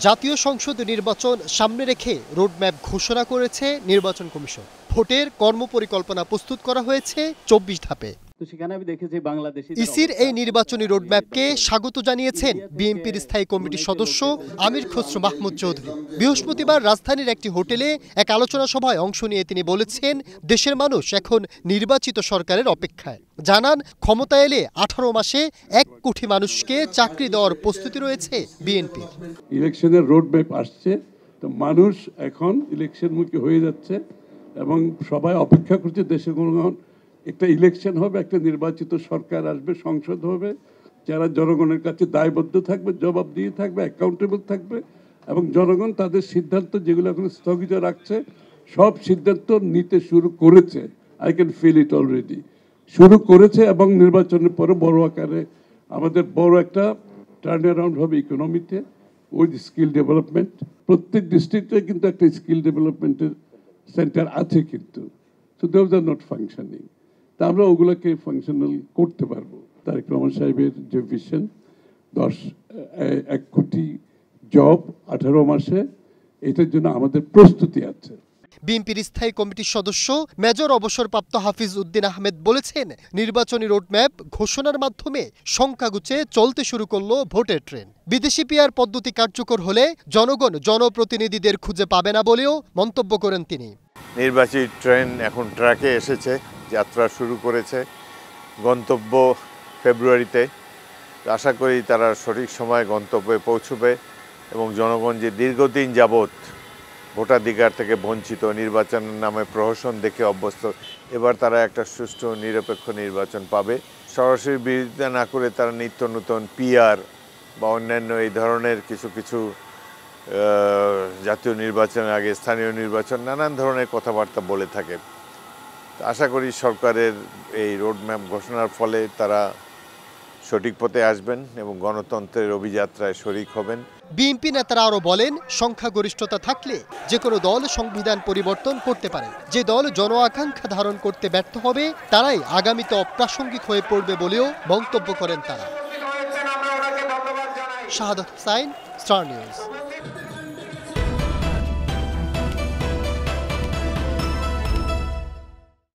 জাতীয় সংসদ নির্বাচন সামনে রেখে রোডম্যাপ ঘোষণা করেছে নির্বাচন কমিশন। ভোটের কর্মপরিকল্পনা প্রস্তুত করা হয়েছে ২৪ ধাপে। ইসির এই নির্বাচনী রোডম্যাপকে স্বাগত জানিয়েছেন বিএনপির স্থায়ী কমিটির সদস্য আমির খসরু মাহমুদ চৌধুরী। বৃহস্পতিবার রাজধানীর একটি হোটেলে এক আলোচনা সভায় অংশ নিয়ে তিনি বলেছেন, দেশের মানুষ এখন নির্বাচিত সরকারের অপেক্ষায়। জানান, ক্ষমতা এলে ১৮ মাসে ১ কোটি মানুষকে চাকরি দেওয়ার প্রস্তুতি রয়েছে বিএনপির। ইলেকশনের রোডম্যাপ আসছে, তো মানুষ এখন ইলেকশনমুখী হয়ে যাচ্ছে এবং সবাই অপেক্ষা করছে দেশের জনগণ একটা ইলেকশন হবে, একটা নির্বাচিত সরকার আসবে, সংসদ হবে, যারা জনগণের কাছে দায়বদ্ধ থাকবে, জবাবদিহি থাকবে, অ্যাকাউন্টেবল থাকবে এবং জনগণ তাদের সিদ্ধান্ত যেগুলো এখন স্থগিত রাখছে সব সিদ্ধান্ত নিতে শুরু করেছে। I can feel it already শুরু করেছে এবং নির্বাচনের পরে বড় আকারে আমাদের বড় একটা টার্ন অ্যারাউন্ড হবে ইকোনমিতে উইথ স্কিল ডেভেলপমেন্ট। প্রত্যেক ডিস্ট্রিক্টে কিন্তু একটা স্কিল ডেভেলপমেন্টের সেন্টার আছে, কিন্তু so those are not functioning. তা আমরা ওগুলোকে ফাংশনাল করতে পারবো। তারেক রহমান সাহেবের যে ভিশন ১ কোটি জব ১৮ মাসে, এটার জন্য আমাদের প্রস্তুতি আছে। বিএনপির স্থায়ী কমিটির সদস্য মেজর অবসরপ্রাপ্ত হাফিজ উদ্দিন আহমেদ বলেছেন, নির্বাচনী রোডম্যাপ ঘোষণার মাধ্যমে সংখ্যাগুচে চলতে শুরু করলো ভোটের ট্রেন। বিদেশি পিআর পদ্ধতি কার্যকর হলে জনগণ জনপ্রতিনিধিদের খুঁজে পাবে না বলেও মন্তব্য করেন তিনি। নির্বাচনী ট্রেন এখন ট্র্যাকে এসেছে, যাত্রা শুরু করেছে। গন্তব্য ফেব্রুয়ারিতে। আশা করি তারা সঠিক সময়ে গন্তব্যে পৌঁছবে এবং জনগণ যে দীর্ঘদিন যাবৎ ভোটাধিকার থেকে বঞ্চিত, নির্বাচনের নামে প্রহসন দেখে অভ্যস্ত, এবার তারা একটা সুষ্ঠু নিরপেক্ষ নির্বাচন পাবে। সরাসরি বিরোধিতা না করে তারা নিত্য নতুন পিআর বা অন্যান্য এই ধরনের কিছু জাতীয় নির্বাচনের আগে স্থানীয় নির্বাচন নানান ধরনের কথাবার্তা বলে থাকে। আশা করি সরকারের এই রোডম্যাপ ঘোষণার ফলে তারা সঠিক পথে আসবেন এবং গণতন্ত্রের অভিযাত্রায় শরিক হবেন। বিএনপি নেতারা আরও বলেন, সংখ্যাগরিষ্ঠতা থাকলে যে কোনো দল সংবিধান পরিবর্তন করতে পারে। যে দল জন আকাঙ্ক্ষা ধারণ করতে ব্যর্থ হবে তারাই আগামীতে অপ্রাসঙ্গিক হয়ে পড়বে বলেও মন্তব্য করেন তারা। শাহাদাত হোসাইন, স্টার নিউজ।